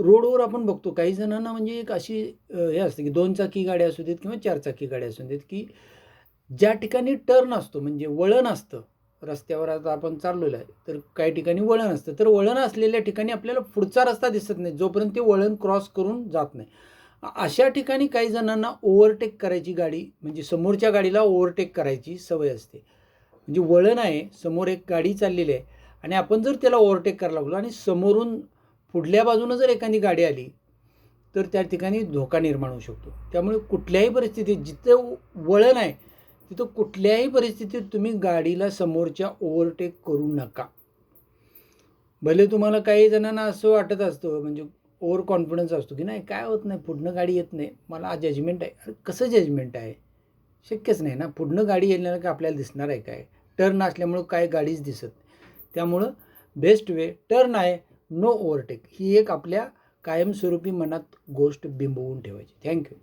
रोडवर आपण बघतो काही जणांना म्हणजे एक अशी हे असते की 2 चाकी गाड्या असू देत किंवा 4 चाकी गाड्या असू देत, की ज्या ठिकाणी टर्न असतो म्हणजे वळण असतं, रस्त्यावर आता आपण चाललेलो आहे, तर काही ठिकाणी वळण असतं. तर वळण असलेल्या ठिकाणी आपल्याला पुढचा रस्ता दिसत नाही, जोपर्यंत ते वळण क्रॉस करून जात नाही. अशा ठिकाणी काही जणांना ओव्हरटेक करायची गाडी म्हणजे समोरच्या गाडीला ओव्हरटेक करायची सवय असते. म्हणजे वळण आहे, समोर एक गाडी चाललेली आहे आणि आपण जर त्याला ओव्हरटेक करायला लागलो आणि समोरून पुढल्या बाजूनं जर एखादी गाडी आली, तर त्या ठिकाणी धोका निर्माण होऊ शकतो. त्यामुळे कुठल्याही परिस्थितीत जिथं वळण आहे, तिथं कुठल्याही परिस्थितीत तुम्ही गाडीला समोरच्या ओव्हरटेक करू नका. भले तुम्हाला काही जणांना असं वाटत असतं म्हणजे ओव्हर कॉन्फिडन्स असतो की नाही काय होत नाही, पुढनं गाडी येत नाही, मला जजमेंट आहे. अरे कसं जजमेंट आहे? शक्यच नाही ना. पुढनं गाडी येणार का आपल्याला दिसणार आहे काय? टर्न असल्यामुळं काय गाडीच दिसत नाही. त्यामुळं बेस्ट वे टर्न आहे, नो ओव्हरटेक. ही एक आपल्या कायमस्वरूपी मनात गोष्ट बिंबवून ठेवायची. थँक्यू.